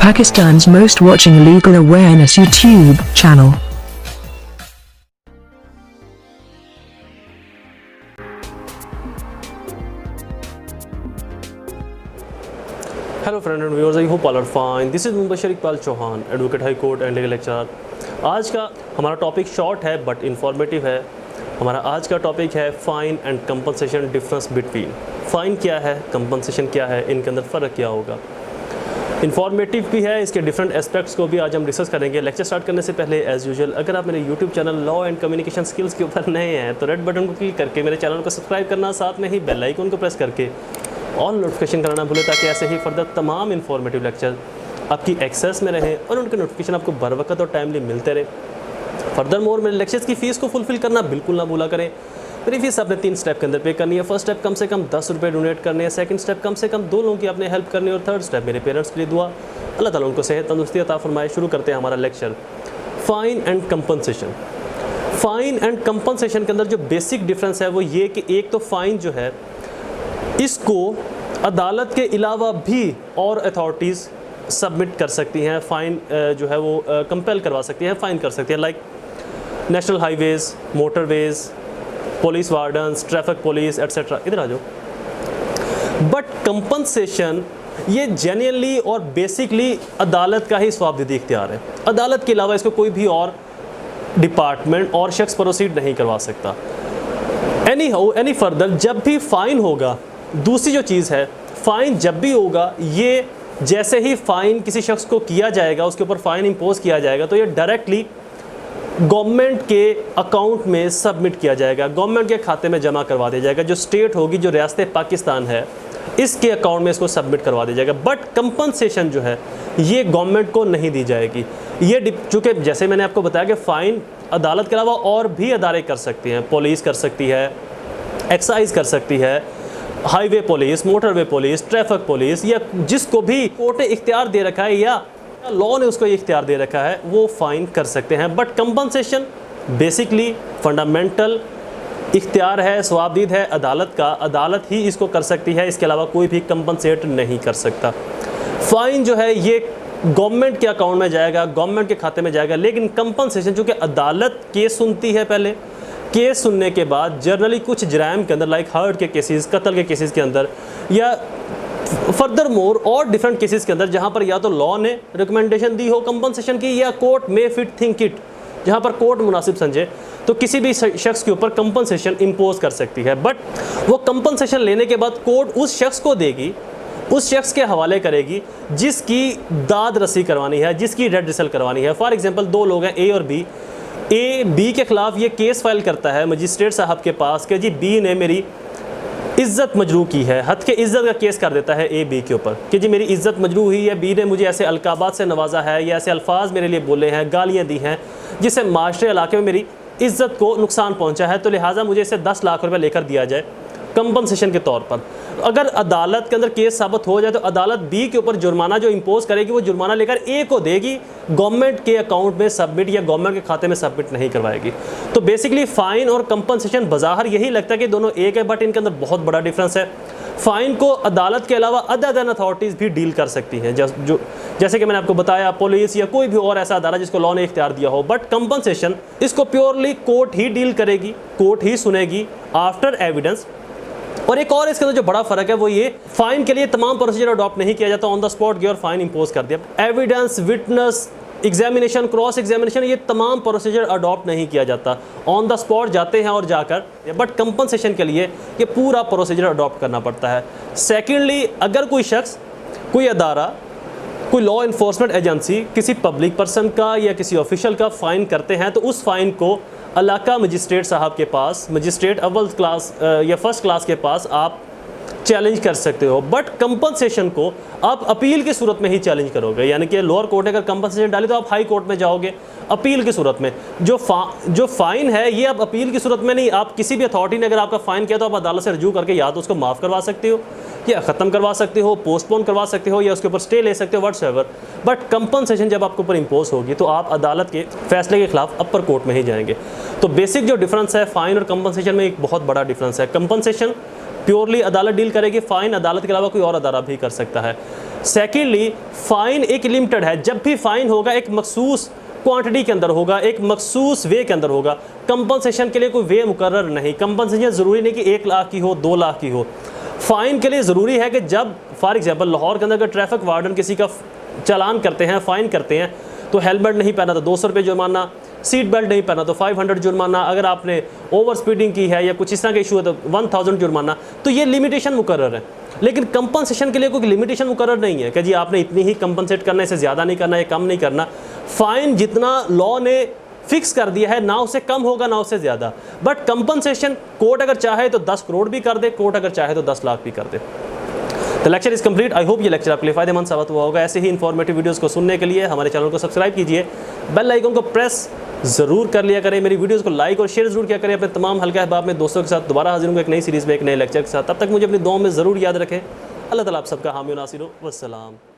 Pakistan's most watching legal awareness YouTube channel. Hello friend and viewers, I hope all are fine. This is Mubashar Iqbal Chauhan, advocate high court and legal lecturer. आज का हमारा topic short है but informative है। हमारा आज का topic है fine and compensation difference between. Fine क्या है, कंपनसेशन क्या है, इनके अंदर फ़र्क क्या होगा। इन्फॉर्मेटिव भी है, इसके डिफरेंट एस्पेक्ट्स को भी आज हम डिस्कस करेंगे। लेक्चर स्टार्ट करने से पहले एज़ यूजुअल अगर आप मेरे YouTube channel law and communication skills के ऊपर नए हैं तो रेड बटन को क्लिक करके मेरे चैनल को सब्सक्राइब करना, साथ में ही बेल आइकन को प्रेस करके ऑल नोटिफिकेशन कराना भूलें, ताकि ऐसे ही फर्दर तमाम इन्फॉर्मेटिव लेक्चर आपकी एक्सेस में रहें और उनके नोटिफिकेशन आपको बर वक्त और टाइमली मिलते रहे। फर्दर मोर मेरे लेक्चर्स की फ़ीस को फुलफिल करना बिल्कुल ना भूला करें। मेरी फीस आपने 3 स्टेप के अंदर पे करनी है। फर्स्ट स्टेप कम से कम 10 रुपये डोनेट करने हैं, सेकंड स्टेप कम से कम 2 लोगों की आपने हेल्प करनी है, और थर्ड स्टेप मेरे पेरेंट्स के लिए दुआ। अल्लाह ताला उनको सेहत तंदुरुस्ती अता फरमाए। शुरू करते हैं हमारा lecture. Fine and compensation. Fine and compensation के अंदर जो बेसिक डिफरेंस है वो ये कि एक तो फ़ाइन जो है इसको अदालत के अलावा भी और अथॉरिटीज़ सबमिट कर सकती हैं। फ़ाइन जो है वो कंपेल करवा सकती हैं, फ़ाइन कर सकती हैं, like national highways, motorways, police wardens, traffic police etcetera. इधर आ जाओ। बट कंपनसेशन ये जेन्युइनली और बेसिकली अदालत का ही स्वाबदिदी इख्तियार है। अदालत के अलावा इसको कोई भी और डिपार्टमेंट और शख्स प्रोसीड नहीं करवा सकता। एनी फर्दर जब भी फ़ाइन होगा, दूसरी जो चीज़ है, फ़ाइन जब भी होगा, ये जैसे ही फ़ाइन किसी शख्स को किया जाएगा, उसके ऊपर फ़ाइन इम्पोज किया जाएगा, तो ये डायरेक्टली गवर्नमेंट के अकाउंट में सबमिट किया जाएगा, गवर्नमेंट के खाते में जमा करवा दिया जाएगा। जो स्टेट होगी, जो रियासत पाकिस्तान है, इसके अकाउंट में इसको सबमिट करवा दिया जाएगा। बट कंपनसेशन जो है ये गवर्नमेंट को नहीं दी जाएगी। ये चूँकि जैसे मैंने आपको बताया कि फ़ाइन अदालत के अलावा और भी अदारे कर सकती हैं। पुलिस कर सकती है, एक्साइज कर सकती है, highway police, motorway police, traffic police, या जिसको भी कोर्ट ने इख्तियार दे रखा है या लॉ ने उसको ये इख्तियार दे रखा है, वो फ़ाइन कर सकते हैं। बट कंपनसेशन बेसिकली फंडामेंटल इख्तियार है, स्वाबदीद है अदालत का। अदालत ही इसको कर सकती है, इसके अलावा कोई भी कंपनसेट नहीं कर सकता। फ़ाइन जो है ये गवर्नमेंट के अकाउंट में जाएगा, गवर्नमेंट के खाते में जाएगा। लेकिन कंपनसेशन चूँकि अदालत केस सुनती है, पहले केस सुनने के बाद जनरली कुछ जराइम के अंदर, लाइक हर्ट के केसेस, कत्ल के केसेस के अंदर, या फर्दर मोर और डिफरेंट केसेस के अंदर, जहाँ पर या तो लॉ ने रिकमेंडेशन दी हो कंपनसेशन की, या court may fit think it, जहाँ पर कोर्ट मुनासिब समझे, तो किसी भी शख्स के ऊपर कंपनसेशन इम्पोज कर सकती है। बट वो कंपनसेशन लेने के बाद कोर्ट उस शख्स को देगी, उस शख्स के हवाले करेगी जिसकी दाद रसी करवानी है, जिसकी रेड करवानी है। फॉर एग्जाम्पल 2 लोग हैं, ए और बी। ए बी के ख़िलाफ़ ये केस फाइल करता है मजिस्ट्रेट साहब के पास कि जी बी ने मेरी इज़्ज़त मजरू की है, हद के इज़्ज़त का केस कर देता है ए बी के ऊपर कि जी मेरी इज़्ज़त मजरू हुई है, बी ने मुझे ऐसे अलकाबात से नवाजा है, या ऐसे अल्फाज मेरे लिए बोले हैं, गालियाँ दी हैं, जिससे माशरे इलाके में मेरी इज़्ज़त को नुकसान पहुँचा है, तो लिहाजा मुझे इसे 10 लाख रुपये लेकर दिया जाए कंपनसेशन के तौर पर। अगर अदालत के अंदर केस साबित हो जाए तो अदालत बी के ऊपर जुर्माना जो इम्पोज करेगी, वो जुर्माना लेकर ए को देगी, गवर्नमेंट के अकाउंट में सबमिट या गवर्नमेंट के खाते में सबमिट नहीं करवाएगी। तो बेसिकली फ़ाइन और कंपनसेशन बज़ाहिर यही लगता है कि दोनों एक है, बट इनके अंदर बहुत बड़ा डिफरेंस है। फ़ाइन को अदालत के अलावा अदर अथॉरिटीज़ भी डील कर सकती हैं, जैसे कि मैंने आपको बताया, पुलिस या कोई भी और ऐसा अदारा जिसको लॉ ने इख्तियार दिया हो। बट कंपनसेशन इसको प्योरली कोर्ट ही डील करेगी, कोर्ट ही सुनेगी आफ्टर एविडेंस। और एक और इसके अंदर जो बड़ा फ़र्क है वो ये, फ़ाइन के लिए तमाम प्रोसीजर अडॉप्ट नहीं किया जाता, ऑन द स्पॉट गया और फ़ाइन इम्पोज कर दिया। Evidence, witness, examination, cross examination, ये तमाम प्रोसीजर अडॉप्ट नहीं किया जाता, ऑन द स्पॉट जाते हैं और जाकर। बट कंपनसेशन के लिए ये पूरा प्रोसीजर अडॉप्ट करना पड़ता है। सेकेंडली, अगर कोई शख्स, कोई अदारा, कोई लॉ इन्फोर्समेंट एजेंसी किसी पब्लिक पर्सन का या किसी ऑफिशियल का फ़ाइन करते हैं, तो उस फ़ाइन को इलाका मजिस्ट्रेट साहब के पास, मजिस्ट्रेट अव्वल क्लास या फर्स्ट क्लास के पास आप चैलेंज कर सकते हो। बट कंपनसेशन को आप अपील की सूरत में ही चैलेंज करोगे, यानी कि लोअर कोर्ट ने अगर कंपनसेशन डाली तो आप हाई कोर्ट में जाओगे अपील की सूरत में। जो फ़ाइन है ये आप अपील की सूरत में नहीं, आप किसी भी अथॉरिटी ने अगर आपका फ़ाइन किया तो आप अदालत से रजू करके या तो उसको माफ़ करवा सकते हो, या ख़त्म करवा सकते हो, पोस्टपोन करवा सकते हो, या उसके ऊपर स्टे ले सकते हो, व्हाट्सएवर। बट कंपनसेशन जब आपके ऊपर इम्पोज होगी तो आप अदालत के फैसले के खिलाफ अपर कोर्ट में ही जाएंगे। तो बेसिक जो डिफरेंस है फ़ाइन और कंपनसेशन में, एक बहुत बड़ा डिफरेंस है। कंपनसेशन प्योरली अदालत डील करेगी, फ़ाइन अदालत के अलावा कोई और अदारा भी कर सकता है। सेकेंडली फ़ाइन एक लिमिटेड है, जब भी फ़ाइन होगा एक मखसूस क्वांटिटी के अंदर होगा, एक मखसूस वे के अंदर होगा। कंपनसेशन के लिए कोई वे मुकर्रर नहीं। कंपनसेशन ज़रूरी नहीं कि 1 लाख की हो, 2 लाख की हो। फ़ाइन के लिए ज़रूरी है कि जब फॉर एग्जांपल लाहौर के अंदर अगर ट्रैफिक वार्डन किसी का चालान करते हैं, फ़ाइन करते हैं, तो हेलमेट नहीं पहना तो 200 रुपये जुर्माना, सीट बेल्ट नहीं पहना तो 500 जुर्माना, अगर आपने ओवर स्पीडिंग की है या कुछ इस तरह का इशू है तो 1000 जुर्माना। तो ये लिमिटेशन मुकर्रर है। लेकिन कंपनसेशन के लिए कोई लिमिटेशन मुकर्रर नहीं है कि जी आपने इतनी ही कंपनसेट करना है, इससे ज़्यादा नहीं करना, या कम नहीं करना। फ़ाइन जितना लॉ ने फिक्स कर दिया है, ना उससे कम होगा ना उससे ज़्यादा। बट कंपनसेशन कोर्ट अगर चाहे तो 10 करोड़ भी कर दे, कोर्ट अगर चाहे तो 10 लाख भी कर दे। तो lecture is complete. I hope ये लेक्चर आपके लिए फ़ायदेमंद साबित हुआ होगा। ऐसे ही इन्फॉर्मेटिव वीडियोस को सुनने के लिए हमारे चैनल को सब्सक्राइब कीजिए, बेल आइकन को प्रेस ज़रूर कर लिया करें, मेरी वीडियोस को लाइक और शेयर ज़रूर किया करें। अपने तमाम हल्का अहबाब में दोस्तों के साथ दोबारा हाजिर होंगे एक नई सीरीज़ में, एक नए लेक्चर के साथ। तब तक मुझे अपनी दुआओं में ज़रूर याद रखें। अल्लाह ताला आप सबका हामी नासिर हो। वस्सलाम।